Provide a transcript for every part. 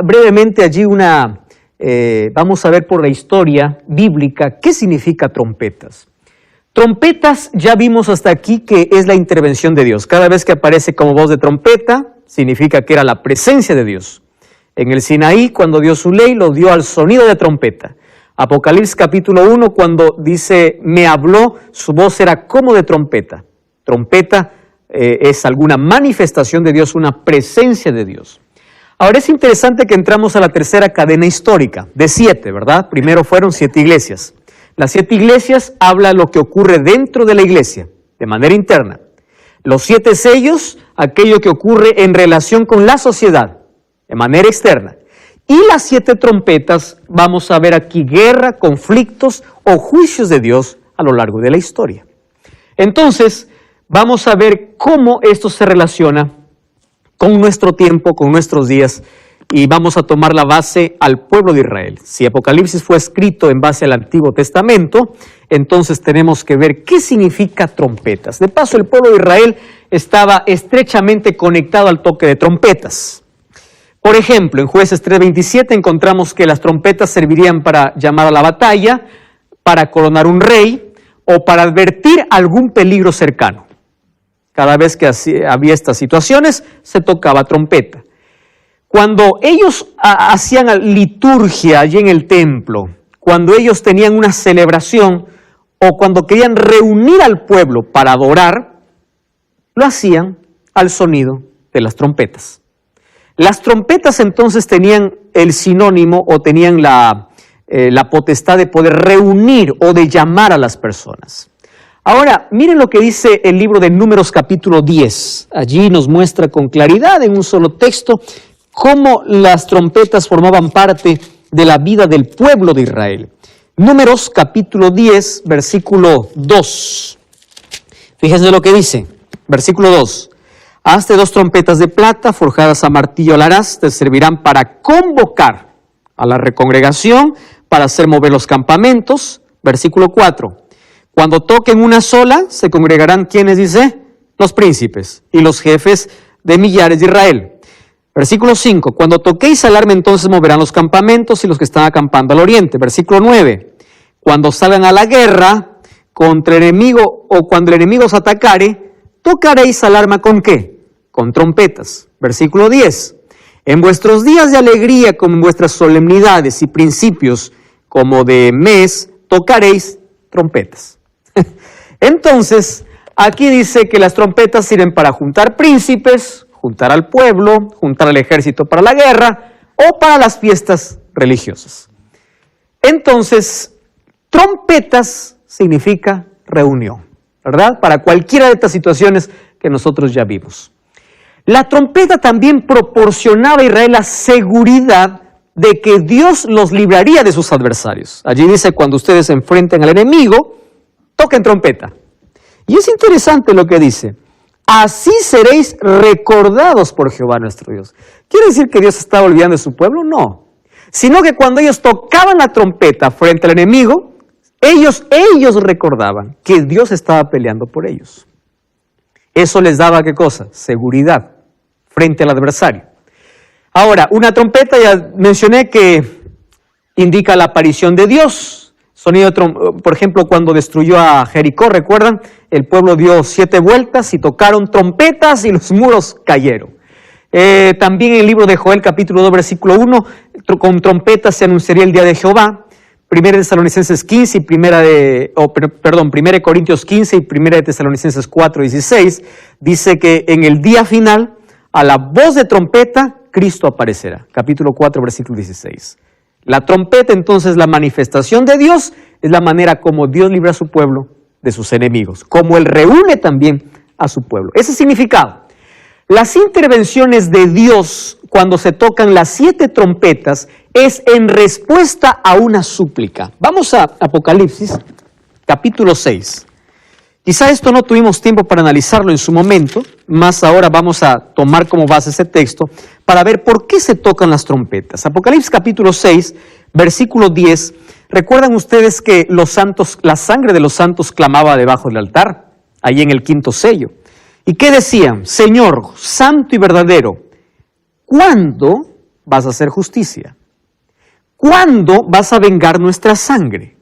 brevemente allí vamos a ver por la historia bíblica qué significa trompetas. Trompetas ya vimos hasta aquí que es la intervención de Dios. Cada vez que aparece como voz de trompeta, significa que era la presencia de Dios. En el Sinaí, cuando dio su ley, lo dio al sonido de trompeta. Apocalipsis capítulo 1, cuando dice, me habló, su voz era como de trompeta. Trompeta es alguna manifestación de Dios, una presencia de Dios. Ahora es interesante que entramos a la tercera cadena histórica, de 7, ¿verdad? Primero fueron 7 iglesias. Las 7 iglesias habla lo que ocurre dentro de la iglesia, de manera interna. Los 7 sellos, aquello que ocurre en relación con la sociedad, de manera externa. Y las 7 trompetas, vamos a ver aquí guerra, conflictos o juicios de Dios a lo largo de la historia. Entonces, vamos a ver cómo esto se relaciona con nuestro tiempo, con nuestros días, y vamos a tomar la base al pueblo de Israel. Si Apocalipsis fue escrito en base al Antiguo Testamento, entonces tenemos que ver qué significa trompetas. De paso, el pueblo de Israel estaba estrechamente conectado al toque de trompetas. Por ejemplo, en Jueces 3:27 encontramos que las trompetas servirían para llamar a la batalla, para coronar un rey o para advertir algún peligro cercano. Cada vez que había estas situaciones, se tocaba trompeta. Cuando ellos hacían liturgia allí en el templo, cuando ellos tenían una celebración o cuando querían reunir al pueblo para adorar, lo hacían al sonido de las trompetas. Las trompetas entonces tenían el sinónimo o tenían la potestad de poder reunir o de llamar a las personas. Ahora, miren lo que dice el libro de Números capítulo 10. Allí nos muestra con claridad en un solo texto cómo las trompetas formaban parte de la vida del pueblo de Israel. Números capítulo 10, versículo 2. Fíjense lo que dice, versículo 2. Hazte 2 trompetas de plata forjadas a martillo la harás, te servirán para convocar a la recongregación, para hacer mover los campamentos. Versículo 4. Cuando toquen una sola, se congregarán, ¿quiénes dice? Los príncipes y los jefes de millares de Israel. Versículo 5. Cuando toquéis alarma, entonces moverán los campamentos y los que están acampando al oriente. Versículo 9. Cuando salgan a la guerra contra el enemigo o cuando el enemigo os atacare, tocaréis alarma ¿con qué? Con trompetas. Versículo 10. En vuestros días de alegría, como en vuestras solemnidades y principios, como de mes, tocaréis trompetas. Entonces, aquí dice que las trompetas sirven para juntar príncipes, juntar al pueblo, juntar al ejército para la guerra o para las fiestas religiosas. Entonces, trompetas significa reunión, ¿verdad? Para cualquiera de estas situaciones que nosotros ya vimos. La trompeta también proporcionaba a Israel la seguridad de que Dios los libraría de sus adversarios. Allí dice, cuando ustedes se enfrenten al enemigo, toquen trompeta. Y es interesante lo que dice. Así seréis recordados por Jehová nuestro Dios. ¿Quiere decir que Dios estaba olvidando de su pueblo? No. Sino que cuando ellos tocaban la trompeta frente al enemigo, ellos recordaban que Dios estaba peleando por ellos. Eso les daba, ¿qué cosa? Seguridad frente al adversario. Ahora, una trompeta, ya mencioné que indica la aparición de Dios. Sonido por ejemplo, cuando destruyó a Jericó, ¿recuerdan? El pueblo dio 7 vueltas y tocaron trompetas y los muros cayeron. También en el libro de Joel, capítulo 2, versículo 1, con trompetas se anunciaría el día de Jehová. 1 Tesalonicenses 15 y 1 Corintios 15 y 1 Tesalonicenses 4, 16, dice que en el día final, a la voz de trompeta, Cristo aparecerá. Capítulo 4, versículo 16. La trompeta, entonces, la manifestación de Dios, es la manera como Dios libra a su pueblo de sus enemigos, como Él reúne también a su pueblo. Ese significado. Las intervenciones de Dios, cuando se tocan las 7 trompetas, es en respuesta a una súplica. Vamos a Apocalipsis, capítulo 6. Quizá esto no tuvimos tiempo para analizarlo en su momento, más ahora vamos a tomar como base ese texto para ver por qué se tocan las trompetas. Apocalipsis capítulo 6, versículo 10. ¿Recuerdan ustedes que la sangre de los santos clamaba debajo del altar? Ahí en el 5º sello. ¿Y qué decían? Señor, santo y verdadero, ¿cuándo vas a hacer justicia? ¿Cuándo vas a vengar nuestra sangre?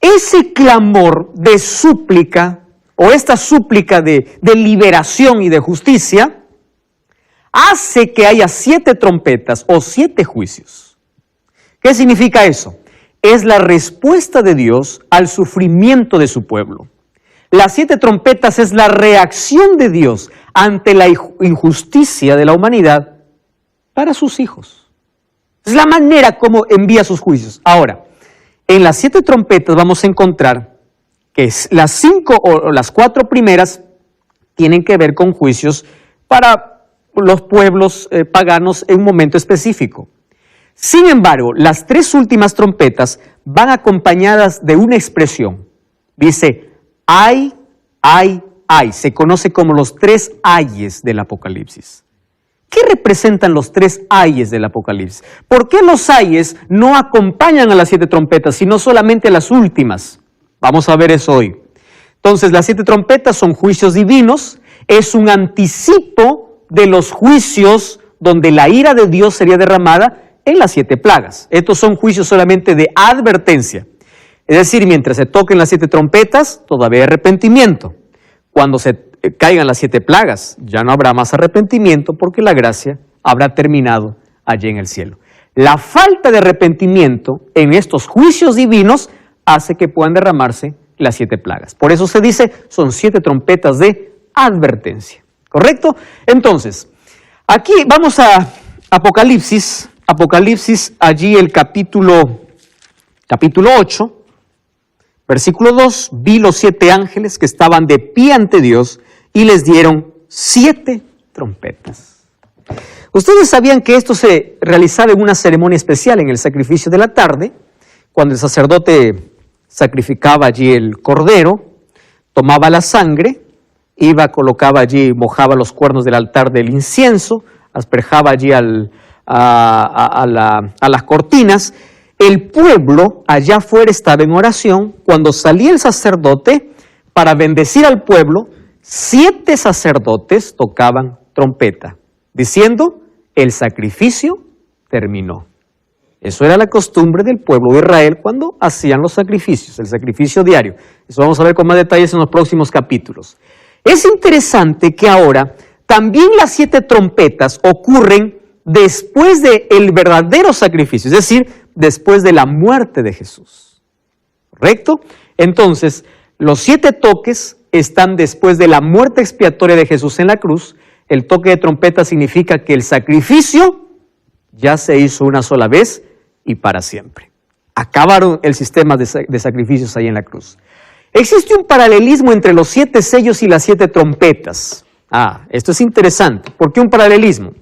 Ese clamor de súplica, o esta súplica de liberación y de justicia, hace que haya 7 trompetas o 7 juicios. ¿Qué significa eso? Es la respuesta de Dios al sufrimiento de su pueblo. Las 7 trompetas es la reacción de Dios ante la injusticia de la humanidad para sus hijos. Es la manera como envía sus juicios. Ahora, en las 7 trompetas vamos a encontrar que las 5 o las 4 primeras tienen que ver con juicios para los pueblos paganos en un momento específico. Sin embargo, las 3 últimas trompetas van acompañadas de una expresión. Dice, ay, ay, ay. Se conoce como los 3 ayes del Apocalipsis. ¿Qué representan los 3 ayes del Apocalipsis? ¿Por qué los ayes no acompañan a las 7 trompetas, sino solamente a las últimas? Vamos a ver eso hoy. Entonces, las 7 trompetas son juicios divinos, es un anticipo de los juicios donde la ira de Dios sería derramada en las 7 plagas. Estos son juicios solamente de advertencia. Es decir, mientras se toquen las 7 trompetas, todavía hay arrepentimiento. Cuando se caigan las 7 plagas, ya no habrá más arrepentimiento porque la gracia habrá terminado allí en el cielo. La falta de arrepentimiento en estos juicios divinos hace que puedan derramarse las 7 plagas. Por eso se dice, son 7 trompetas de advertencia. ¿Correcto? Entonces, aquí vamos a Apocalipsis, allí el capítulo 8, versículo 2, vi los 7 ángeles que estaban de pie ante Dios y les dieron 7 trompetas. Ustedes sabían que esto se realizaba en una ceremonia especial en el sacrificio de la tarde, cuando el sacerdote sacrificaba allí el cordero, tomaba la sangre, colocaba allí, mojaba los cuernos del altar del incienso, asperjaba allí a las cortinas. El pueblo allá afuera estaba en oración. Cuando salía el sacerdote para bendecir al pueblo, 7 sacerdotes tocaban trompeta, diciendo, el sacrificio terminó. Eso era la costumbre del pueblo de Israel cuando hacían los sacrificios, el sacrificio diario. Eso vamos a ver con más detalles en los próximos capítulos. Es interesante que ahora también las 7 trompetas ocurren después del verdadero sacrificio, es decir, después de la muerte de Jesús. ¿Correcto? Entonces, los 7 toques están después de la muerte expiatoria de Jesús en la cruz. El toque de trompeta significa que el sacrificio ya se hizo una sola vez y para siempre. Acabaron el sistema de sacrificios ahí en la cruz. Existe un paralelismo entre los 7 sellos y las 7 trompetas. Esto es interesante. ¿Por qué un paralelismo?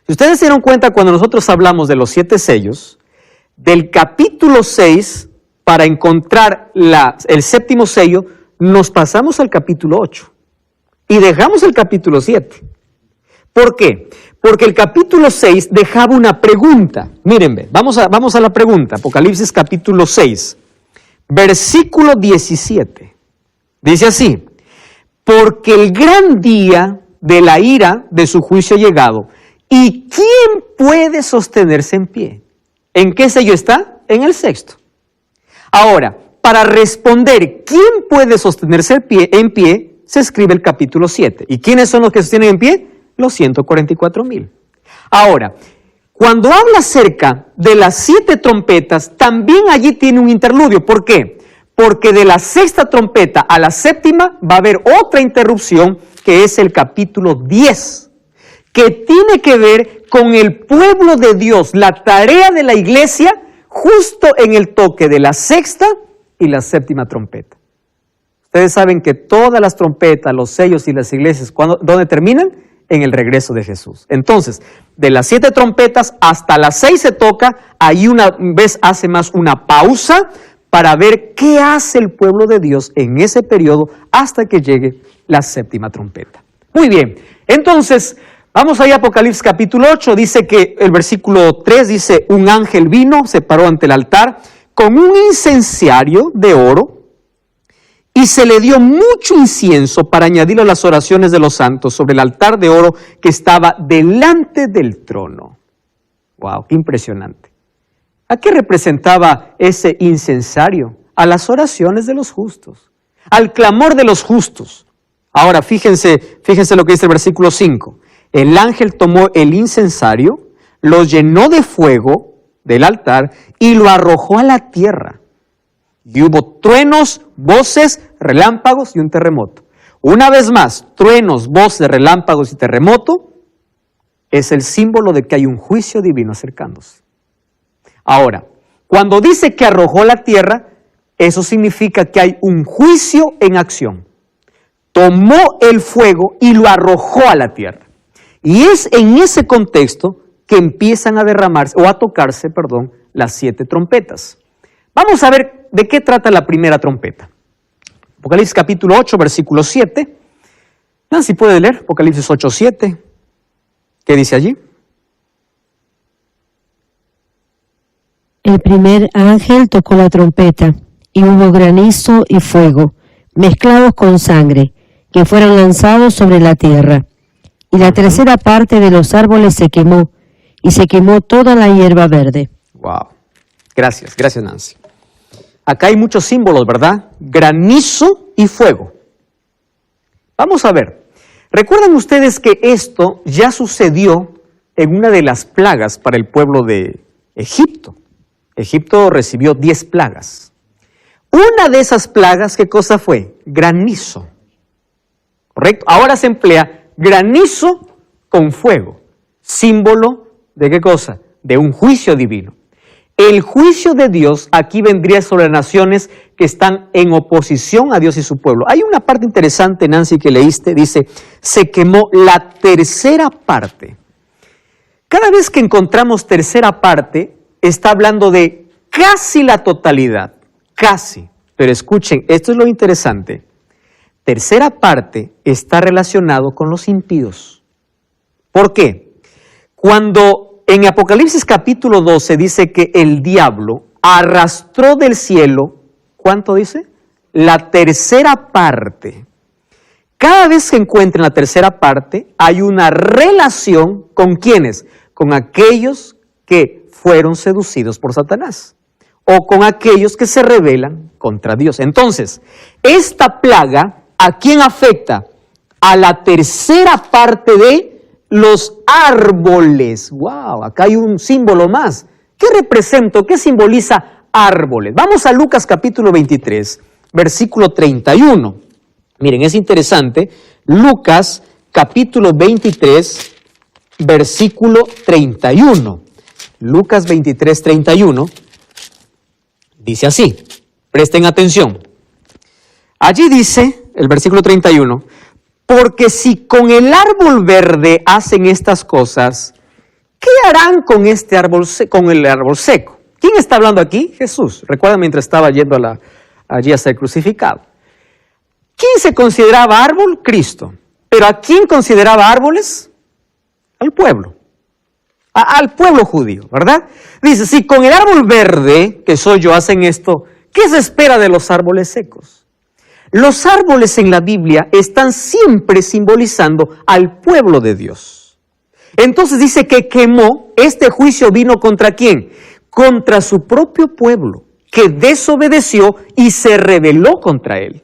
Si ustedes se dieron cuenta, cuando nosotros hablamos de los 7 sellos, del capítulo 6, para encontrar el 7º sello, nos pasamos al capítulo 8 y dejamos el capítulo 7. ¿Por qué? Porque el capítulo 6 dejaba una pregunta. Mírenme, vamos a la pregunta. Apocalipsis capítulo 6. Versículo 17, dice así, porque el gran día de la ira de su juicio ha llegado, ¿y quién puede sostenerse en pie? ¿En qué sello está? En el 6º. Ahora, para responder ¿quién puede sostenerse en pie? Se escribe el capítulo 7. ¿Y quiénes son los que sostienen en pie? Los 144,000. Ahora, cuando habla acerca de las 7 trompetas, también allí tiene un interludio. ¿Por qué? Porque de la 6ª trompeta a la 7ª va a haber otra interrupción, que es el capítulo 10, que tiene que ver con el pueblo de Dios, la tarea de la iglesia, justo en el toque de la 6ª y la 7ª trompeta. Ustedes saben que todas las trompetas, los sellos y las iglesias, ¿dónde terminan? En el regreso de Jesús. Entonces, de las 7 trompetas hasta las 6 se toca, ahí una vez hace más una pausa para ver qué hace el pueblo de Dios en ese periodo hasta que llegue la 7ª trompeta. Muy bien, entonces, vamos ahí a Apocalipsis capítulo 8, dice que el versículo 3 dice, un ángel vino, se paró ante el altar con un incenciario de oro, y se le dio mucho incienso para añadirlo a las oraciones de los santos sobre el altar de oro que estaba delante del trono. Wow, qué impresionante. ¿A qué representaba ese incensario? A las oraciones de los justos, al clamor de los justos. Ahora, fíjense lo que dice el versículo 5. El ángel tomó el incensario, lo llenó de fuego del altar y lo arrojó a la tierra. Y hubo truenos, voces, relámpagos y un terremoto. Una vez más, truenos, voces, relámpagos y terremoto es el símbolo de que hay un juicio divino acercándose. Ahora, cuando dice que arrojó a la tierra, eso significa que hay un juicio en acción. Tomó el fuego y lo arrojó a la tierra. Y es en ese contexto que empiezan a derramarse, o a tocarse, las 7 trompetas. Vamos a ver de qué trata la primera trompeta. Apocalipsis capítulo 8, versículo 7. Nancy, ¿puede leer? Apocalipsis 8, 7. ¿Qué dice allí? El primer ángel tocó la trompeta, y hubo granizo y fuego, mezclados con sangre, que fueron lanzados sobre la tierra. Y la tercera parte de los árboles se quemó, y se quemó toda la hierba verde. Wow. Gracias Nancy. Acá hay muchos símbolos, ¿verdad? Granizo y fuego. Vamos a ver. ¿Recuerdan ustedes que esto ya sucedió en una de las plagas para el pueblo de Egipto? Egipto recibió 10 plagas. Una de esas plagas, ¿qué cosa fue? Granizo. ¿Correcto? Ahora se emplea granizo con fuego. Símbolo ¿de qué cosa? De un juicio divino. El juicio de Dios aquí vendría sobre las naciones que están en oposición a Dios y su pueblo. Hay una parte interesante, Nancy, que leíste, dice, se quemó la tercera parte. Cada vez que encontramos tercera parte, está hablando de casi la totalidad, casi. Pero escuchen, esto es lo interesante. Tercera parte está relacionado con los impíos. ¿Por qué? Cuando en Apocalipsis capítulo 12 dice que el diablo arrastró del cielo, ¿cuánto dice? La tercera parte. Cada vez que encuentren la tercera parte, hay una relación con ¿quiénes? Con aquellos que fueron seducidos por Satanás o con aquellos que se rebelan contra Dios. Entonces, esta plaga, ¿a quién afecta? A la tercera parte de los árboles. ¡Wow! Acá hay un símbolo más. ¿Qué representa? ¿Qué simboliza árboles? Vamos a Lucas capítulo 23, versículo 31. Miren, es interesante. Lucas capítulo 23, versículo 31. Lucas 23, 31. Dice así. Presten atención. Allí dice, el versículo 31, porque si con el árbol verde hacen estas cosas, ¿qué harán con este árbol, con el árbol seco? ¿Quién está hablando aquí? Jesús. Recuerda mientras estaba yendo allí a ser crucificado. ¿Quién se consideraba árbol? Cristo. ¿Pero a quién consideraba árboles? Al pueblo. Al pueblo judío, ¿verdad? Dice, si con el árbol verde, que soy yo, hacen esto, ¿qué se espera de los árboles secos? Los árboles en la Biblia están siempre simbolizando al pueblo de Dios. Entonces dice que quemó, este juicio vino ¿contra quién? Contra su propio pueblo, que desobedeció y se rebeló contra él.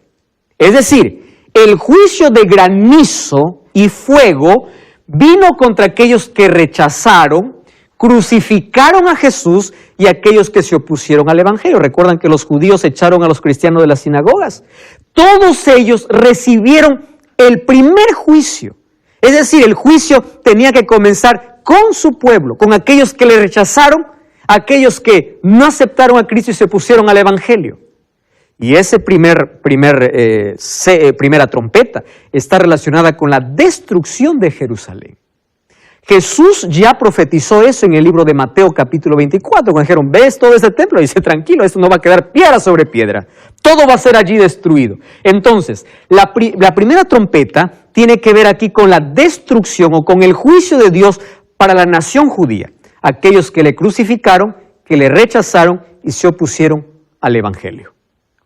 Es decir, el juicio de granizo y fuego vino contra aquellos que rechazaron, crucificaron a Jesús y aquellos que se opusieron al Evangelio. Recuerdan que los judíos echaron a los cristianos de las sinagogas. Todos ellos recibieron el primer juicio. Es decir, el juicio tenía que comenzar con su pueblo, con aquellos que le rechazaron, aquellos que no aceptaron a Cristo y se opusieron al Evangelio. Y esa primera trompeta está relacionada con la destrucción de Jerusalén. Jesús ya profetizó eso en el libro de Mateo capítulo 24, cuando dijeron, ¿ves todo este templo? Y dice, tranquilo, esto no va a quedar piedra sobre piedra, todo va a ser allí destruido. Entonces, la primera trompeta tiene que ver aquí con la destrucción o con el juicio de Dios para la nación judía, aquellos que le crucificaron, que le rechazaron y se opusieron al Evangelio.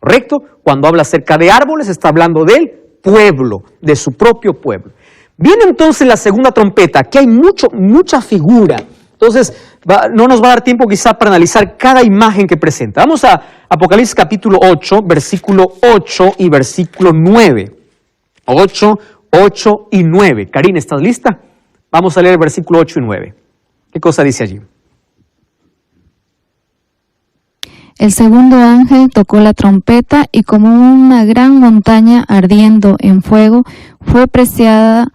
¿Correcto? Cuando habla acerca de árboles, está hablando del pueblo, de su propio pueblo. Viene entonces la segunda trompeta. Aquí hay mucha figura Entonces, no nos va a dar tiempo quizá para analizar cada imagen que presenta. Vamos a Apocalipsis capítulo 8, versículo 8 y versículo 9. 8 y 9. Karina, ¿estás lista? Vamos a leer el versículo 8 y 9. ¿Qué cosa dice allí? El segundo ángel tocó la trompeta y como una gran montaña ardiendo en fuego fue precipitada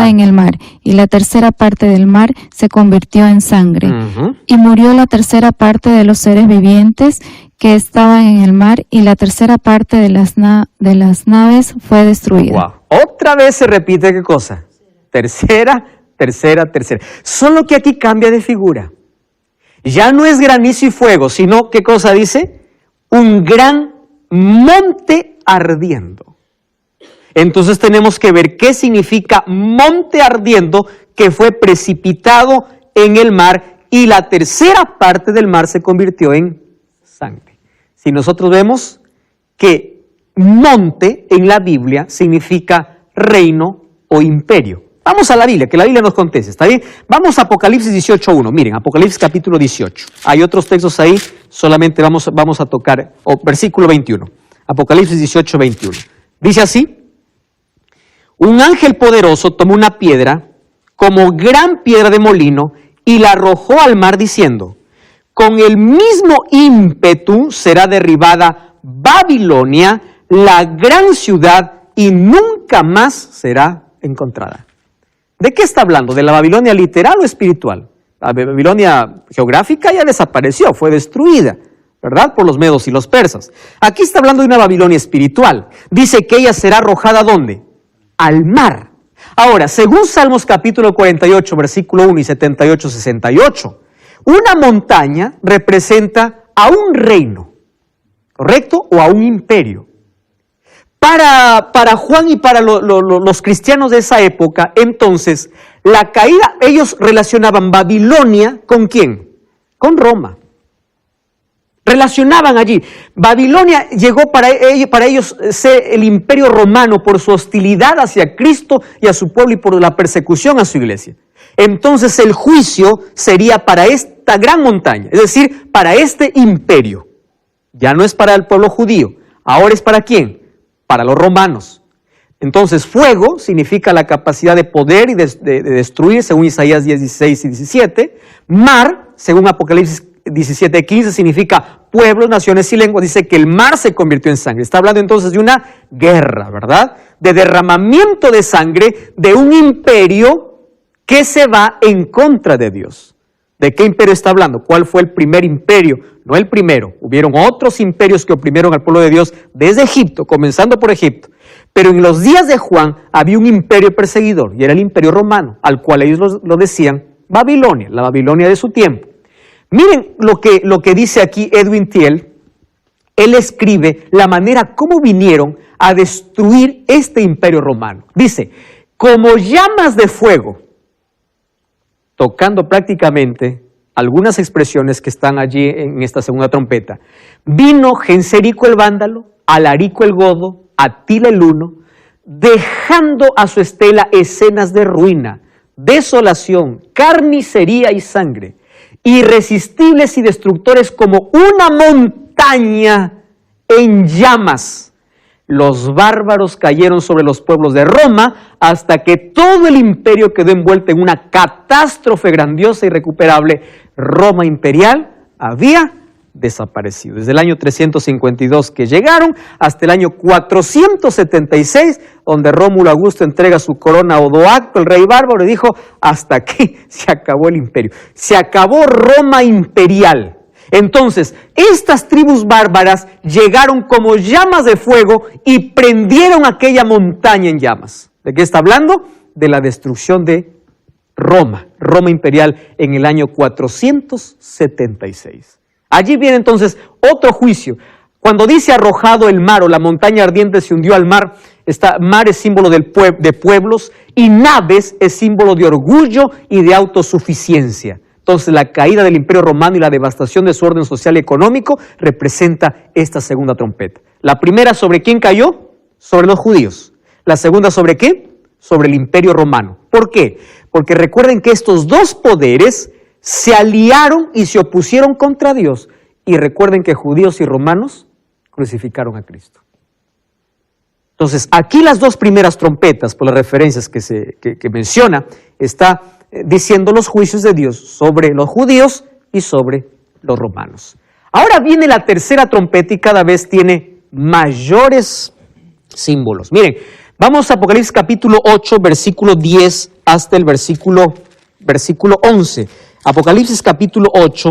en el mar, y la tercera parte del mar se convirtió en sangre. Y murió la tercera parte de los seres vivientes que estaban en el mar, y la tercera parte de las naves fue destruida. Wow. Otra vez se repite, ¿qué cosa? Tercera. Solo que aquí cambia de figura. Ya no es granizo y fuego, sino, ¿qué cosa dice? Un gran monte ardiendo. Entonces tenemos que ver qué significa monte ardiendo que fue precipitado en el mar y la tercera parte del mar se convirtió en sangre. Si nosotros vemos que monte en la Biblia significa reino o imperio. Vamos a la Biblia, que la Biblia nos conteste, ¿está bien? Vamos a Apocalipsis 18.1. Miren, Apocalipsis capítulo 18. Hay otros textos ahí, solamente vamos a tocar, versículo 21. Apocalipsis 18.21. Dice así: un ángel poderoso tomó una piedra, como gran piedra de molino, y la arrojó al mar diciendo: con el mismo ímpetu será derribada Babilonia, la gran ciudad, y nunca más será encontrada. ¿De qué está hablando? ¿De la Babilonia literal o espiritual? La Babilonia geográfica ya desapareció, fue destruida, ¿verdad? Por los medos y los persas. Aquí está hablando de una Babilonia espiritual. Dice que ella será arrojada ¿dónde? Al mar. Ahora, según Salmos capítulo 48, versículo 1 y 78-68, una montaña representa a un reino, ¿correcto? O a un imperio. Para Juan y para los cristianos de esa época, entonces, la caída, ellos relacionaban Babilonia ¿con quién? Con Roma. Relacionaban allí. Babilonia llegó para ellos ser el imperio romano por su hostilidad hacia Cristo y a su pueblo y por la persecución a su iglesia. Entonces el juicio sería para esta gran montaña, es decir, para este imperio. Ya no es para el pueblo judío, ahora es para ¿quién? Para los romanos. Entonces, fuego significa la capacidad de poder y de destruir, según Isaías 10, 16 y 17. Mar, según Apocalipsis 17, 15, significa pueblos, naciones y lenguas. Dice que el mar se convirtió en sangre. Está hablando entonces de una guerra, ¿verdad? De derramamiento de sangre de un imperio que se va en contra de Dios. ¿De qué imperio está hablando? ¿Cuál fue el primer imperio? No el primero. Hubieron otros imperios que oprimieron al pueblo de Dios desde Egipto, comenzando por Egipto. Pero en los días de Juan había un imperio perseguidor, y era el imperio romano, al cual ellos lo decían Babilonia, la Babilonia de su tiempo. Miren lo que dice aquí Edwin Thiel. Él escribe la manera como vinieron a destruir este imperio romano. Dice, como llamas de fuego, tocando prácticamente algunas expresiones que están allí en esta segunda trompeta. Vino Genserico el vándalo, Alarico el godo, Atila el huno, dejando a su estela escenas de ruina, desolación, carnicería y sangre, irresistibles y destructores como una montaña en llamas. Los bárbaros cayeron sobre los pueblos de Roma hasta que todo el imperio quedó envuelto en una catástrofe grandiosa e irrecuperable. Roma imperial había desaparecido. Desde el año 352 que llegaron hasta el año 476, donde Rómulo Augusto entrega su corona a Odoacro, el rey bárbaro, y dijo, hasta aquí se acabó el imperio. Se acabó Roma imperial. Entonces, estas tribus bárbaras llegaron como llamas de fuego y prendieron aquella montaña en llamas. ¿De qué está hablando? De la destrucción de Roma imperial en el año 476. Allí viene entonces otro juicio. Cuando dice arrojado el mar o la montaña ardiente se hundió al mar, mar es símbolo de pueblos y naves es símbolo de orgullo y de autosuficiencia. Entonces la caída del imperio romano y la devastación de su orden social y económico representa esta segunda trompeta. La primera, ¿sobre quién cayó? Sobre los judíos. La segunda, ¿sobre qué? Sobre el imperio romano. ¿Por qué? Porque recuerden que estos dos poderes se aliaron y se opusieron contra Dios. Y recuerden que judíos y romanos crucificaron a Cristo. Entonces, aquí las dos primeras trompetas, por las referencias que menciona, está diciendo los juicios de Dios sobre los judíos y sobre los romanos. Ahora viene la tercera trompeta y cada vez tiene mayores símbolos. Miren, vamos a Apocalipsis capítulo 8, versículo 10 hasta el versículo 11. Apocalipsis capítulo 8,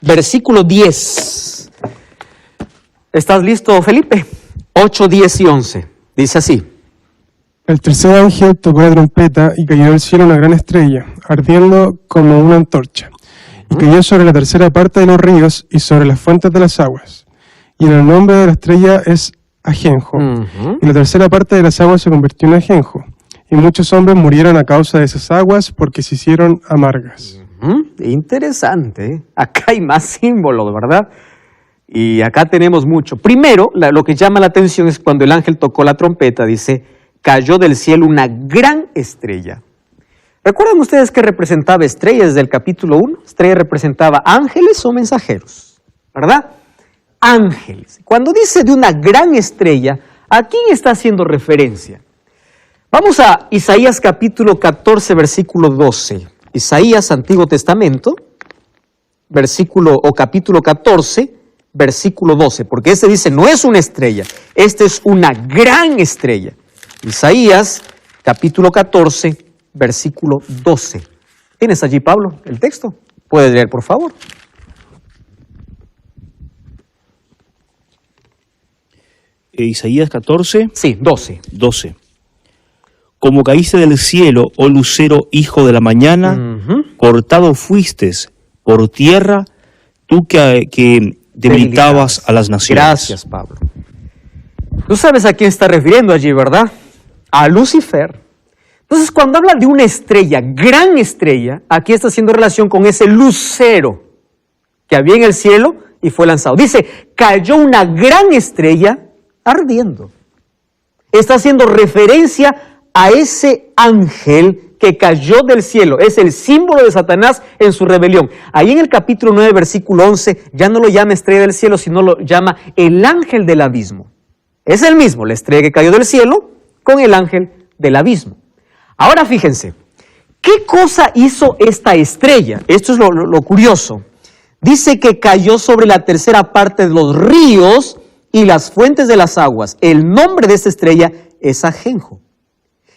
versículo 10. ¿Estás listo, Felipe? 8, 10 y 11. Dice así. El tercer ángel tocó la trompeta y cayó del cielo una gran estrella, ardiendo como una antorcha. Y cayó sobre la tercera parte de los ríos y sobre las fuentes de las aguas. Y el nombre de la estrella es Ajenjo. Y la tercera parte de las aguas se convirtió en ajenjo. Y muchos hombres murieron a causa de esas aguas porque se hicieron amargas. Interesante, ¿eh? Acá hay más símbolos, ¿verdad? Y acá tenemos mucho. Primero, lo que llama la atención es cuando el ángel tocó la trompeta, dice, cayó del cielo una gran estrella. ¿Recuerdan ustedes que representaba estrellas desde el capítulo 1? Estrella representaba ángeles o mensajeros, ¿verdad? Ángeles. Cuando dice de una gran estrella, ¿a quién está haciendo referencia? Vamos a Isaías capítulo 14, versículo 12. Isaías, Antiguo Testamento, capítulo 14, versículo 12, porque este dice, no es una estrella, este es una gran estrella. Isaías, capítulo 14, versículo 12. ¿Tienes allí, Pablo, el texto? ¿Puedes leer, por favor? Isaías 14. Sí, 12. 12. Como caíste del cielo, oh lucero, hijo de la mañana, cortado fuistes por tierra, tú que debilitabas a las naciones. Gracias, Pablo. Tú sabes a quién está refiriendo allí, ¿verdad? A Lucifer. Entonces, cuando habla de una estrella, gran estrella, aquí está haciendo relación con ese lucero que había en el cielo y fue lanzado. Dice, cayó una gran estrella ardiendo. Está haciendo referencia a ese ángel que cayó del cielo. Es el símbolo de Satanás en su rebelión. Ahí en el capítulo 9, versículo 11, ya no lo llama estrella del cielo, sino lo llama el ángel del abismo. Es el mismo, la estrella que cayó del cielo con el ángel del abismo. Ahora fíjense, ¿qué cosa hizo esta estrella? Esto es lo curioso. Dice que cayó sobre la tercera parte de los ríos y las fuentes de las aguas. El nombre de esta estrella es Ajenjo.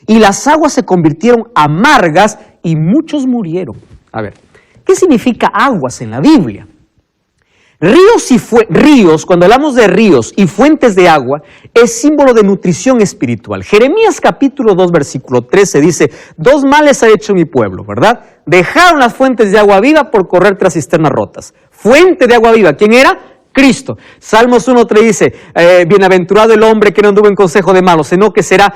Y las aguas se convirtieron amargas y muchos murieron. A ver, ¿qué significa aguas en la Biblia? Ríos, cuando hablamos de ríos y fuentes de agua, es símbolo de nutrición espiritual. Jeremías capítulo 2, versículo 13 dice, 2 males ha hecho mi pueblo, ¿verdad? Dejaron las fuentes de agua viva por correr tras cisternas rotas. Fuente de agua viva, ¿quién era? Cristo. Salmos 1:3 dice, bienaventurado el hombre que no anduvo en consejo de malos, sino que será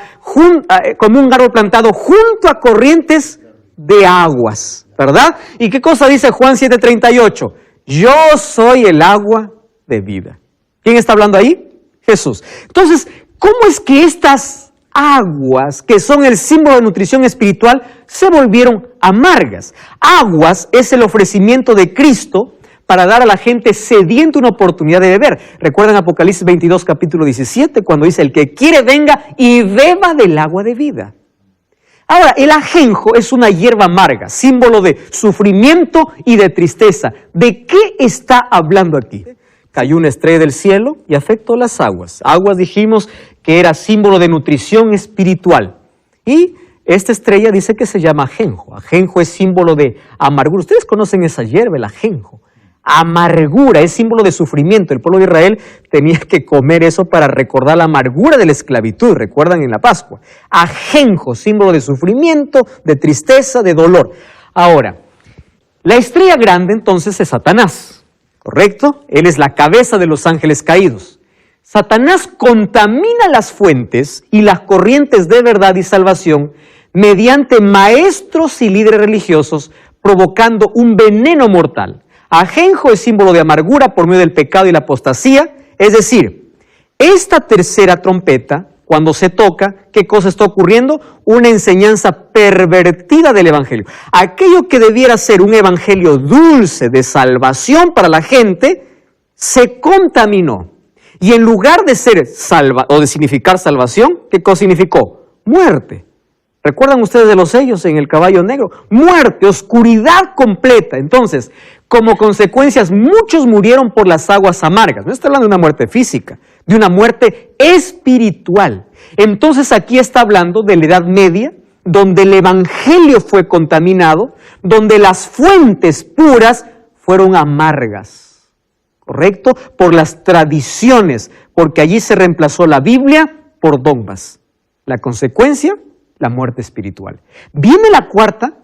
como un árbol plantado junto a corrientes de aguas, ¿verdad? ¿Y qué cosa dice Juan 7:38? Yo soy el agua de vida. ¿Quién está hablando ahí? Jesús. Entonces, ¿cómo es que estas aguas, que son el símbolo de nutrición espiritual, se volvieron amargas? Aguas es el ofrecimiento de Cristo para dar a la gente sedienta una oportunidad de beber. ¿Recuerdan Apocalipsis 22, capítulo 17, cuando dice, el que quiere venga y beba del agua de vida? Ahora, el ajenjo es una hierba amarga, símbolo de sufrimiento y de tristeza. ¿De qué está hablando aquí? Cayó una estrella del cielo y afectó las aguas. Aguas dijimos que era símbolo de nutrición espiritual. Y esta estrella dice que se llama ajenjo. Ajenjo es símbolo de amargura. Ustedes conocen esa hierba, el ajenjo. Amargura, es símbolo de sufrimiento. El pueblo de Israel tenía que comer eso para recordar la amargura de la esclavitud, recuerdan en la Pascua. Ajenjo, símbolo de sufrimiento, de tristeza, de dolor. Ahora, la estrella grande entonces es Satanás, ¿correcto? Él es la cabeza de los ángeles caídos. Satanás contamina las fuentes y las corrientes de verdad y salvación mediante maestros y líderes religiosos, provocando un veneno mortal. Ajenjo es símbolo de amargura por medio del pecado y la apostasía, es decir, esta tercera trompeta cuando se toca, ¿qué cosa está ocurriendo? Una enseñanza pervertida del evangelio. Aquello que debiera ser un evangelio dulce de salvación para la gente, se contaminó. Y en lugar de ser o de significar salvación, ¿qué cosa significó? Muerte. ¿Recuerdan ustedes de los sellos en el caballo negro? Muerte, oscuridad completa. Entonces, como consecuencias, muchos murieron por las aguas amargas. No está hablando de una muerte física, de una muerte espiritual. Entonces aquí está hablando de la Edad Media, donde el evangelio fue contaminado, donde las fuentes puras fueron amargas. ¿Correcto? Por las tradiciones, porque allí se reemplazó la Biblia por dogmas. La consecuencia, la muerte espiritual. Viene la cuarta,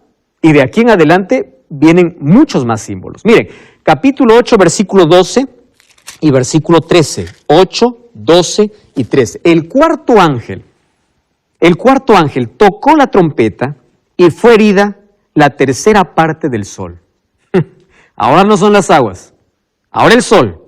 y de aquí en adelante vienen muchos más símbolos. Miren, capítulo 8, versículo 12 y versículo 13. 8, 12 y 13. El cuarto ángel tocó la trompeta y fue herida la tercera parte del sol. Ahora no son las aguas, ahora el sol.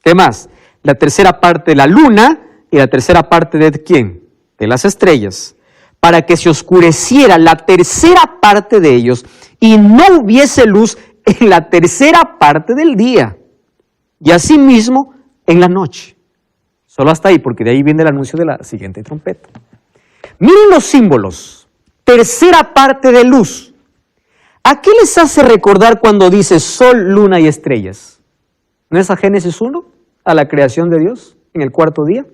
¿Qué más? La tercera parte de la luna y la tercera parte de ¿quién? De las estrellas, para que se oscureciera la tercera parte de ellos y no hubiese luz en la tercera parte del día, y asimismo en la noche. Solo hasta ahí, porque de ahí viene el anuncio de la siguiente trompeta. Miren los símbolos. Tercera parte de luz. ¿A qué les hace recordar cuando dice sol, luna y estrellas? ¿No es a Génesis 1? A la creación de Dios en el cuarto día.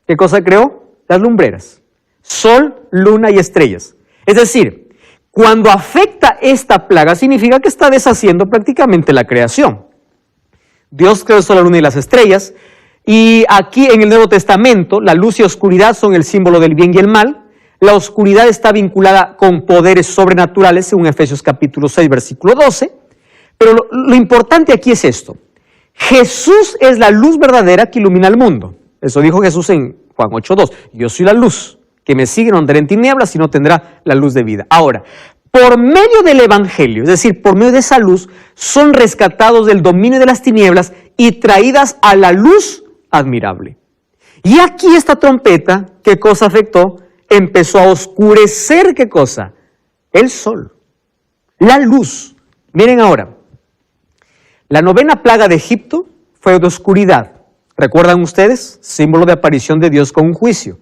¿Qué cosa creó? Las lumbreras. Sol, luna y estrellas. Es decir, cuando afecta esta plaga, significa que está deshaciendo prácticamente la creación. Dios creó el sol, la luna y las estrellas, y aquí en el Nuevo Testamento, la luz y oscuridad son el símbolo del bien y el mal. La oscuridad está vinculada con poderes sobrenaturales, según Efesios capítulo 6, versículo 12. Pero lo importante aquí es esto. Jesús es la luz verdadera que ilumina el mundo. Eso dijo Jesús en Juan 8:2. Yo soy la luz. Que me sigue no andará en tinieblas, sino tendrá la luz de vida. Ahora, por medio del evangelio, es decir, por medio de esa luz, son rescatados del dominio de las tinieblas y traídas a la luz admirable. Y aquí esta trompeta, ¿qué cosa afectó? Empezó a oscurecer, ¿qué cosa? El sol, la luz. Miren ahora, la novena plaga de Egipto fue de oscuridad. ¿Recuerdan ustedes? Símbolo de aparición de Dios con un juicio.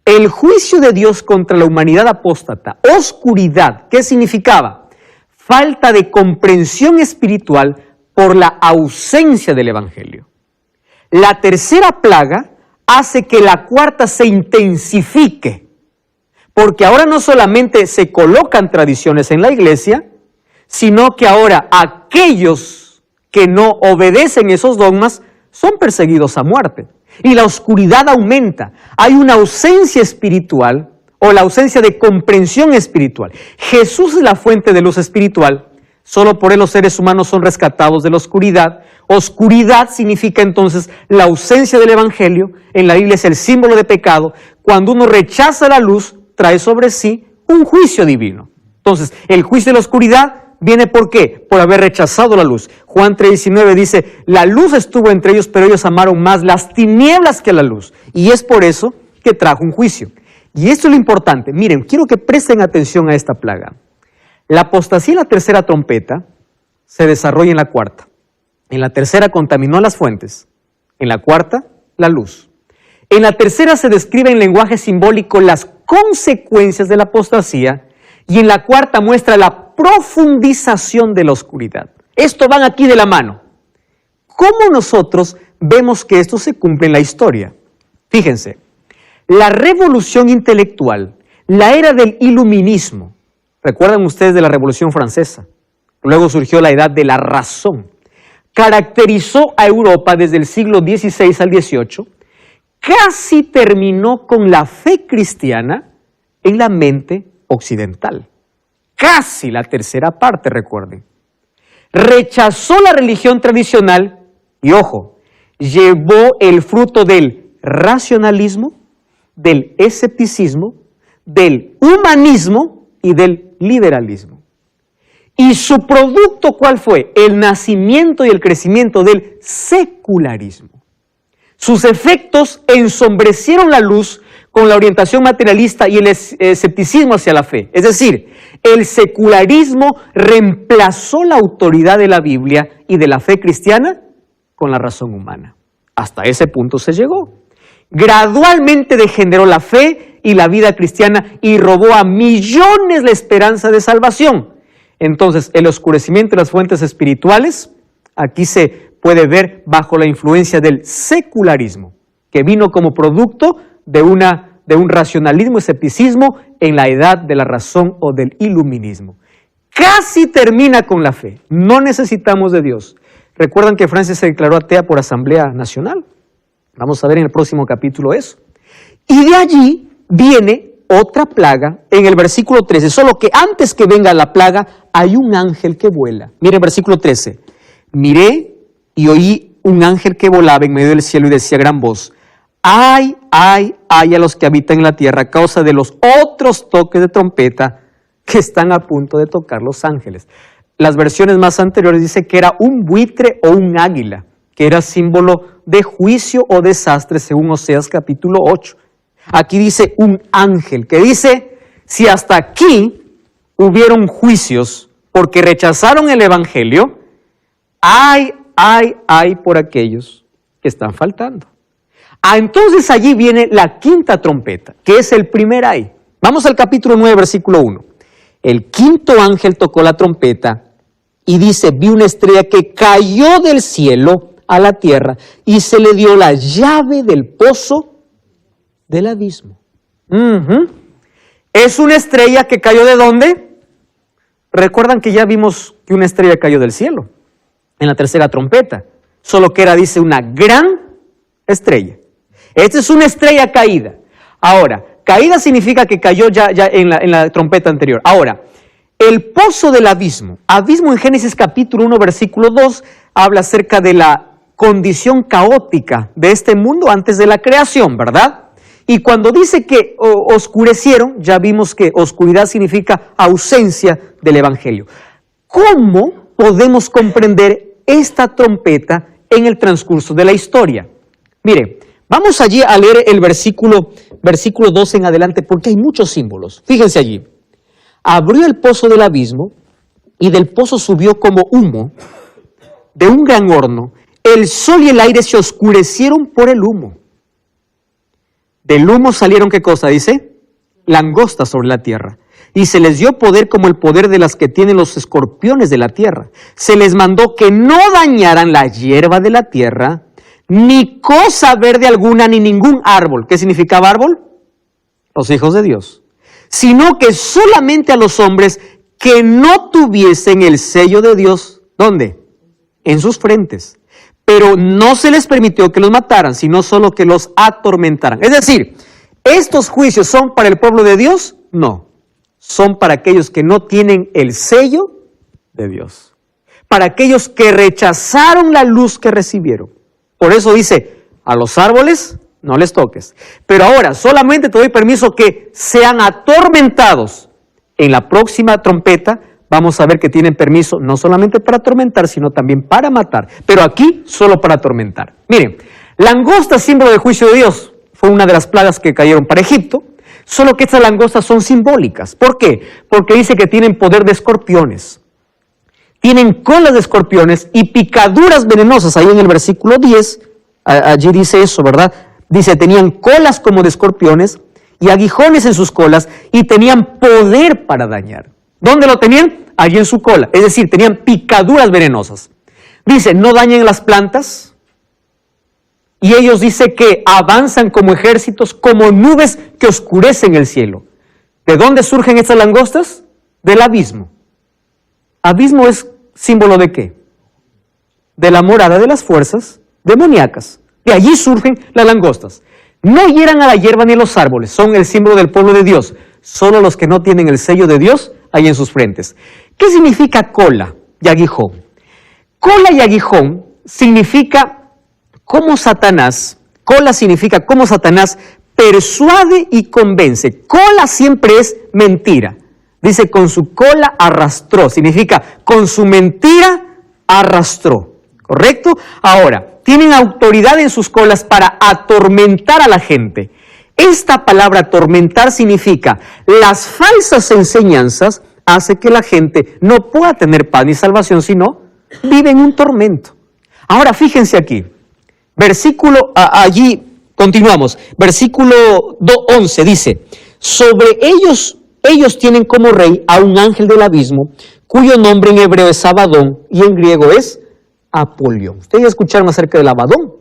El juicio de Dios contra la humanidad apóstata, oscuridad, ¿qué significaba? Falta de comprensión espiritual por la ausencia del evangelio. La tercera plaga hace que la cuarta se intensifique, porque ahora no solamente se colocan tradiciones en la iglesia, sino que ahora aquellos que no obedecen esos dogmas son perseguidos a muerte. Y la oscuridad aumenta. Hay una ausencia espiritual o la ausencia de comprensión espiritual. Jesús es la fuente de luz espiritual. Solo por él los seres humanos son rescatados de la oscuridad. Oscuridad significa entonces la ausencia del evangelio. En la Biblia es el símbolo de pecado. Cuando uno rechaza la luz, trae sobre sí un juicio divino. Entonces, el juicio de la oscuridad viene ¿por qué? Por haber rechazado la luz. Juan 3:19 dice, la luz estuvo entre ellos, pero ellos amaron más las tinieblas que la luz. Y es por eso que trajo un juicio. Y esto es lo importante. Miren, quiero que presten atención a esta plaga. La apostasía en la tercera trompeta se desarrolla en la cuarta. En la tercera contaminó las fuentes. En la cuarta, la luz. En la tercera se describe en lenguaje simbólico las consecuencias de la apostasía. Y en la cuarta muestra la profundización de la oscuridad. Esto van aquí de la mano. ¿Cómo nosotros vemos que esto se cumple en la historia? Fíjense, la revolución intelectual, la era del iluminismo, ¿recuerdan ustedes de la Revolución Francesa? Luego surgió la edad de la razón. Caracterizó a Europa desde el siglo XVI al XVIII, casi terminó con la fe cristiana en la mente occidental. Casi la tercera parte, recuerden. Rechazó la religión tradicional y, ojo, llevó el fruto del racionalismo, del escepticismo, del humanismo y del liberalismo. ¿Y su producto cuál fue? El nacimiento y el crecimiento del secularismo. Sus efectos ensombrecieron la luz con la orientación materialista y el escepticismo hacia la fe. Es decir, el secularismo reemplazó la autoridad de la Biblia y de la fe cristiana con la razón humana. Hasta ese punto se llegó. Gradualmente degeneró la fe y la vida cristiana y robó a millones la esperanza de salvación. Entonces, el oscurecimiento de las fuentes espirituales, aquí se puede ver bajo la influencia del secularismo, que vino como producto de un racionalismo y escepticismo en la edad de la razón o del iluminismo. Casi termina con la fe. No necesitamos de Dios. Recuerdan que Francia se declaró atea por Asamblea Nacional. Vamos a ver en el próximo capítulo eso. Y de allí viene otra plaga en el versículo 13, solo que antes que venga la plaga hay un ángel que vuela. Miren, versículo 13. Miré y oí un ángel que volaba en medio del cielo y decía a gran voz: ay, ay, ay a los que habitan en la tierra a causa de los otros toques de trompeta que están a punto de tocar los ángeles. Las versiones más anteriores dice que era un buitre o un águila, que era símbolo de juicio o desastre según Oseas capítulo 8. Aquí dice un ángel, que dice, si hasta aquí hubieron juicios porque rechazaron el evangelio, ay, ay, ay por aquellos que están faltando. Entonces allí viene la quinta trompeta, que es el primer ay. Vamos al capítulo 9, versículo 1. El quinto ángel tocó la trompeta y dice, vi una estrella que cayó del cielo a la tierra y se le dio la llave del pozo del abismo. ¿Es una estrella que cayó de dónde? Recuerdan que ya vimos que una estrella cayó del cielo en la tercera trompeta, solo que era, dice, una gran estrella. Esta es una estrella caída. Ahora, caída significa que cayó ya en la trompeta anterior. Ahora, el pozo del abismo. Abismo en Génesis capítulo 1, versículo 2, habla acerca de la condición caótica de este mundo antes de la creación, ¿verdad? Y cuando dice que oscurecieron, ya vimos que oscuridad significa ausencia del evangelio. ¿Cómo podemos comprender esta trompeta en el transcurso de la historia? Mire, vamos allí a leer el versículo 12 en adelante, porque hay muchos símbolos. Fíjense allí. Abrió el pozo del abismo, y del pozo subió como humo de un gran horno. El sol y el aire se oscurecieron por el humo. Del humo salieron, ¿qué cosa dice? Langostas sobre la tierra. Y se les dio poder como el poder de las que tienen los escorpiones de la tierra. Se les mandó que no dañaran la hierba de la tierra, ni cosa verde alguna, ni ningún árbol. ¿Qué significaba árbol? Los hijos de Dios. Sino que solamente a los hombres que no tuviesen el sello de Dios, ¿dónde? En sus frentes. Pero no se les permitió que los mataran, sino solo que los atormentaran. Es decir, ¿estos juicios son para el pueblo de Dios? No. Son para aquellos que no tienen el sello de Dios. Para aquellos que rechazaron la luz que recibieron. Por eso dice, a los árboles no les toques. Pero ahora solamente te doy permiso que sean atormentados. En la próxima trompeta vamos a ver que tienen permiso no solamente para atormentar, sino también para matar. Pero aquí solo para atormentar. Miren, langosta, símbolo del juicio de Dios, fue una de las plagas que cayeron para Egipto. Solo que estas langostas son simbólicas. ¿Por qué? Porque dice que tienen poder de escorpiones. Tienen colas de escorpiones y picaduras venenosas. Ahí en el versículo 10, allí dice eso, ¿verdad? Dice, tenían colas como de escorpiones y aguijones en sus colas y tenían poder para dañar. ¿Dónde lo tenían? Allí en su cola. Es decir, tenían picaduras venenosas. Dice, no dañen las plantas. Y ellos dice que avanzan como ejércitos, como nubes que oscurecen el cielo. ¿De dónde surgen estas langostas? Del abismo. Abismo es símbolo de ¿qué? De la morada de las fuerzas demoníacas. De allí surgen las langostas. No hieran a la hierba ni a los árboles, son el símbolo del pueblo de Dios. Solo los que no tienen el sello de Dios hay en sus frentes. ¿Qué significa cola y aguijón? Cola y aguijón significa cómo Satanás, cola significa cómo Satanás persuade y convence. Cola siempre es mentira. Dice, con su cola arrastró, significa con su mentira arrastró. ¿Correcto? Ahora, tienen autoridad en sus colas para atormentar a la gente. Esta palabra atormentar significa las falsas enseñanzas hace que la gente no pueda tener paz ni salvación, sino vive en un tormento. Ahora fíjense aquí, allí continuamos, versículo 11 dice, sobre ellos tienen como rey a un ángel del abismo, cuyo nombre en hebreo es Abadón y en griego es Apolión. ¿Ustedes ya escucharon acerca del Abadón?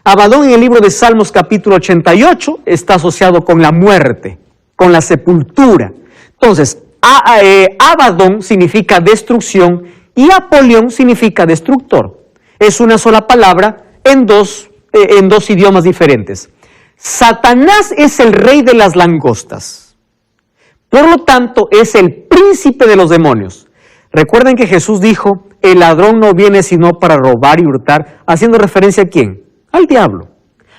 Abadón en el libro de Salmos capítulo 88 está asociado con la muerte, con la sepultura. Entonces, Abadón significa destrucción y Apolión significa destructor. Es una sola palabra en dos idiomas diferentes. Satanás es el rey de las langostas. Por lo tanto, es el príncipe de los demonios. Recuerden que Jesús dijo, el ladrón no viene sino para robar y hurtar, haciendo referencia a ¿quién? Al diablo.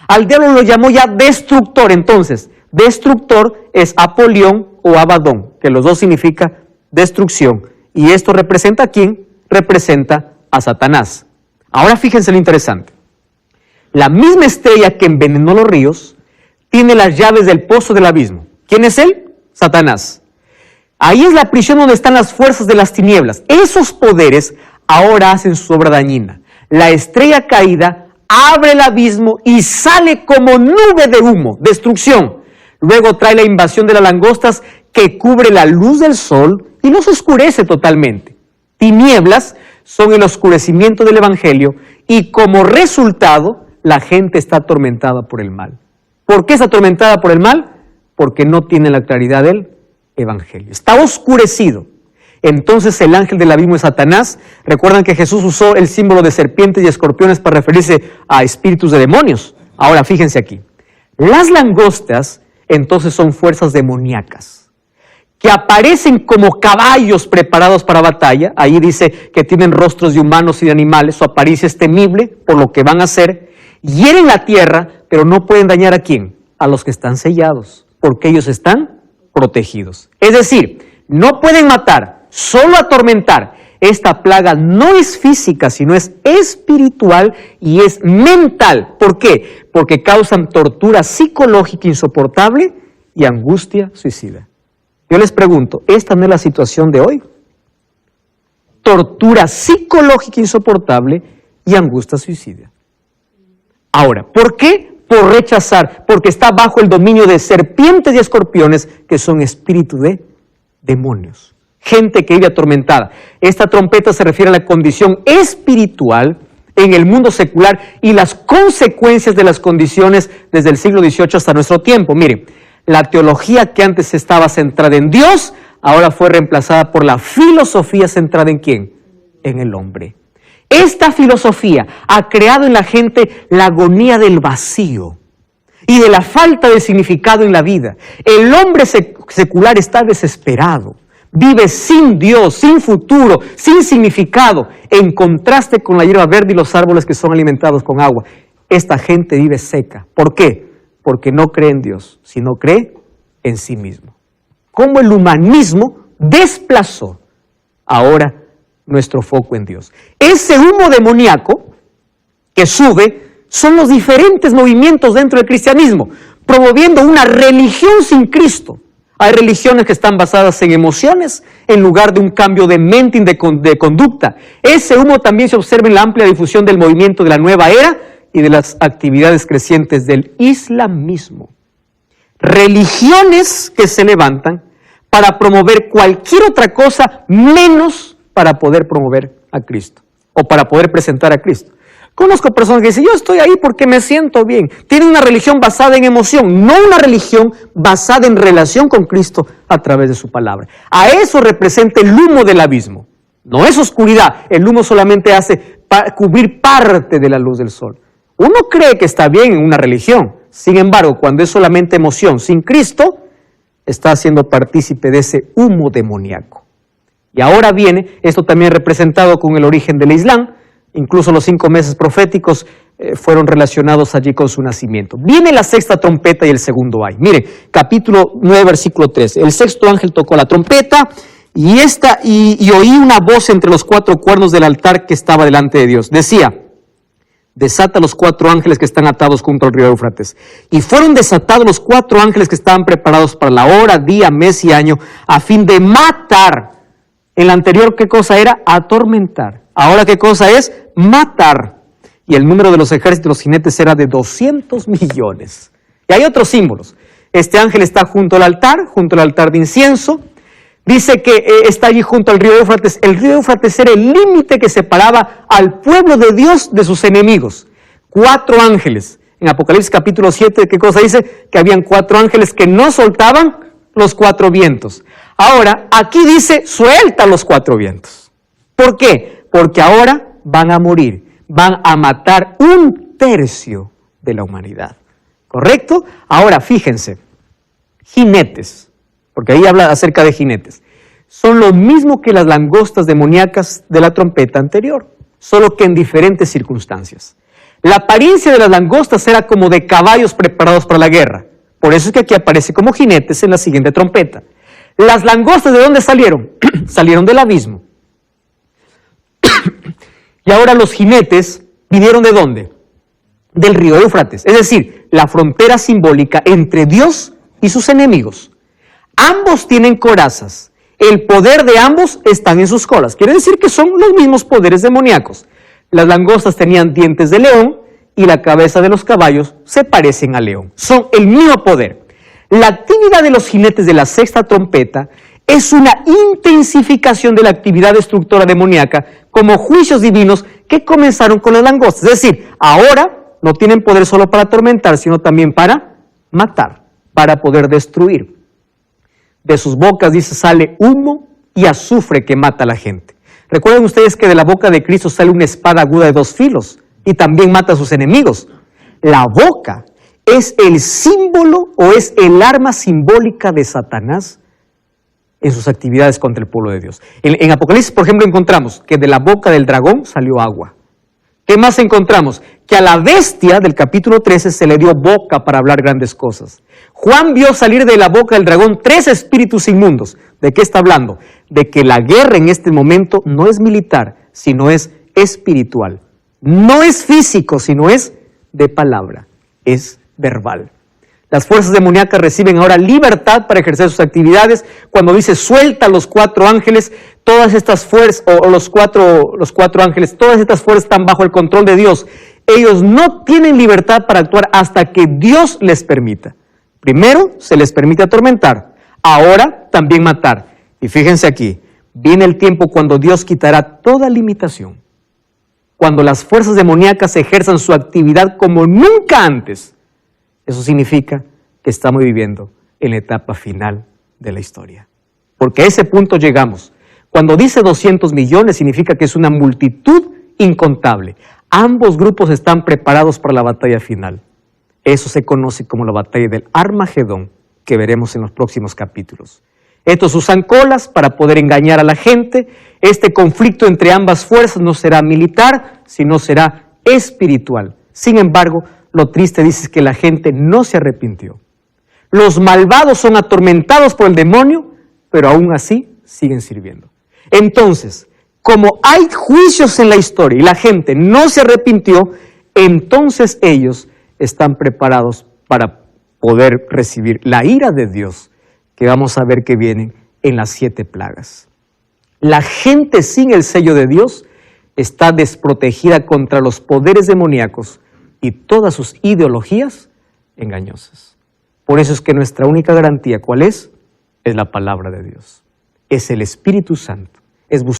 Al diablo lo llamó ya destructor. Entonces, destructor es Apolión o Abadón, que los dos significa destrucción. ¿Y esto representa a quién? Representa a Satanás. Ahora fíjense lo interesante. La misma estrella que envenenó los ríos tiene las llaves del pozo del abismo. ¿Quién es él? Satanás. Ahí es la prisión donde están las fuerzas de las tinieblas. Esos poderes ahora hacen su obra dañina. La estrella caída abre el abismo y sale como nube de humo, destrucción. Luego trae la invasión de las langostas que cubre la luz del sol y los oscurece totalmente. Tinieblas son el oscurecimiento del evangelio y como resultado la gente está atormentada por el mal. ¿Por qué está atormentada por el mal? Porque no tiene la claridad del evangelio. Está oscurecido. Entonces el ángel del abismo es Satanás. Recuerdan que Jesús usó el símbolo de serpientes y escorpiones para referirse a espíritus de demonios. Ahora fíjense aquí. Las langostas entonces son fuerzas demoníacas que aparecen como caballos preparados para batalla. Ahí dice que tienen rostros de humanos y de animales. Su apariencia es temible por lo que van a hacer. Hieren la tierra, pero no pueden dañar ¿a quién? A los que están sellados, porque ellos están protegidos. Es decir, no pueden matar, solo atormentar. Esta plaga no es física, sino es espiritual y es mental. ¿Por qué? Porque causan tortura psicológica insoportable y angustia suicida. Yo les pregunto, ¿esta no es la situación de hoy? Tortura psicológica insoportable y angustia suicida. Ahora, ¿por qué? Por rechazar, porque está bajo el dominio de serpientes y escorpiones que son espíritus de demonios. Gente que vive atormentada. Esta trompeta se refiere a la condición espiritual en el mundo secular y las consecuencias de las condiciones desde el siglo XVIII hasta nuestro tiempo. Miren, la teología que antes estaba centrada en Dios, ahora fue reemplazada por la filosofía centrada en ¿quién? En el hombre. Esta filosofía ha creado en la gente la agonía del vacío y de la falta de significado en la vida. El hombre secular está desesperado. Vive sin Dios, sin futuro, sin significado, en contraste con la hierba verde y los árboles que son alimentados con agua. Esta gente vive seca. ¿Por qué? Porque no cree en Dios, sino cree en sí mismo. Cómo el humanismo desplazó ahora nuestro foco en Dios. Ese humo demoníaco que sube son los diferentes movimientos dentro del cristianismo, promoviendo una religión sin Cristo. Hay religiones que están basadas en emociones en lugar de un cambio de mente y de conducta. Ese humo también se observa en la amplia difusión del movimiento de la nueva era y de las actividades crecientes del islamismo. Religiones que se levantan para promover cualquier otra cosa menos para poder promover a Cristo o para poder presentar a Cristo. Conozco personas que dicen, yo estoy ahí porque me siento bien. Tienen una religión basada en emoción, no una religión basada en relación con Cristo a través de su palabra. A eso representa el humo del abismo. No es oscuridad, el humo solamente hace cubrir parte de la luz del sol. Uno cree que está bien en una religión, sin embargo, cuando es solamente emoción sin Cristo, está siendo partícipe de ese humo demoníaco. Y ahora viene, esto también representado con el origen del Islam, incluso los 5 meses proféticos fueron relacionados allí con su nacimiento. Viene la sexta trompeta y el segundo ay. Miren, capítulo 9, versículo 13. El sexto ángel tocó la trompeta y oí una voz entre los 4 cuernos del altar que estaba delante de Dios. Decía, desata los 4 ángeles que están atados junto al río Éufrates. Y fueron desatados los 4 ángeles que estaban preparados para la hora, día, mes y año, a fin de matar. En la anterior, ¿qué cosa era? Atormentar. Ahora, ¿qué cosa es? Matar. Y el número de los ejércitos de los jinetes era de 200 millones. Y hay otros símbolos. Este ángel está junto al altar de incienso. Dice que está allí junto al río Éufrates. El río Éufrates era el límite que separaba al pueblo de Dios de sus enemigos. 4 ángeles. En Apocalipsis capítulo 7, ¿qué cosa dice? Que habían 4 ángeles que no soltaban los 4 vientos. Ahora, aquí dice, suelta los 4 vientos. ¿Por qué? Porque ahora van a morir. Van a matar 1/3 de la humanidad. ¿Correcto? Ahora, fíjense. Jinetes. Porque ahí habla acerca de jinetes, son lo mismo que las langostas demoníacas de la trompeta anterior, solo que en diferentes circunstancias. La apariencia de las langostas era como de caballos preparados para la guerra, por eso es que aquí aparece como jinetes en la siguiente trompeta. Las langostas, ¿de dónde salieron? Salieron del abismo. Y ahora los jinetes vinieron ¿de dónde? Del río Éufrates, es decir, la frontera simbólica entre Dios y sus enemigos. Ambos tienen corazas. El poder de ambos está en sus colas. Quiere decir que son los mismos poderes demoníacos. Las langostas tenían dientes de león y la cabeza de los caballos se parecen al león. Son el mismo poder. La actividad de los jinetes de la sexta trompeta es una intensificación de la actividad destructora demoníaca como juicios divinos que comenzaron con las langostas. Es decir, ahora no tienen poder solo para atormentar, sino también para matar, para poder destruir. De sus bocas, dice, sale humo y azufre que mata a la gente. Recuerden ustedes que de la boca de Cristo sale una espada aguda de 2 filos y también mata a sus enemigos. La boca es el símbolo o es el arma simbólica de Satanás en sus actividades contra el pueblo de Dios. En Apocalipsis, por ejemplo, encontramos que de la boca del dragón salió agua. ¿Qué más encontramos? Que a la bestia del capítulo 13 se le dio boca para hablar grandes cosas. Juan vio salir de la boca del dragón 3 espíritus inmundos. ¿De qué está hablando? De que la guerra en este momento no es militar, sino es espiritual. No es físico, sino es de palabra, es verbal. Las fuerzas demoníacas reciben ahora libertad para ejercer sus actividades. Cuando dice suelta los 4 ángeles, todas estas fuerzas, o los cuatro ángeles, todas estas fuerzas están bajo el control de Dios. Ellos no tienen libertad para actuar hasta que Dios les permita. Primero se les permite atormentar, ahora también matar. Y fíjense aquí, viene el tiempo cuando Dios quitará toda limitación. Cuando las fuerzas demoníacas ejerzan su actividad como nunca antes. Eso significa que estamos viviendo en la etapa final de la historia. Porque a ese punto llegamos. Cuando dice 200 millones significa que es una multitud incontable. Ambos grupos están preparados para la batalla final. Eso se conoce como la batalla del Armagedón, que veremos en los próximos capítulos. Estos usan colas para poder engañar a la gente. Este conflicto entre ambas fuerzas no será militar, sino será espiritual. Sin embargo, lo triste dice que la gente no se arrepintió. Los malvados son atormentados por el demonio, pero aún así siguen sirviendo. Entonces, como hay juicios en la historia y la gente no se arrepintió, entonces ellos están preparados para poder recibir la ira de Dios, que vamos a ver que vienen en las 7 plagas. La gente sin el sello de Dios está desprotegida contra los poderes demoníacos y todas sus ideologías engañosas. Por eso es que nuestra única garantía, ¿cuál es? Es la palabra de Dios. Es el Espíritu Santo. Es buscar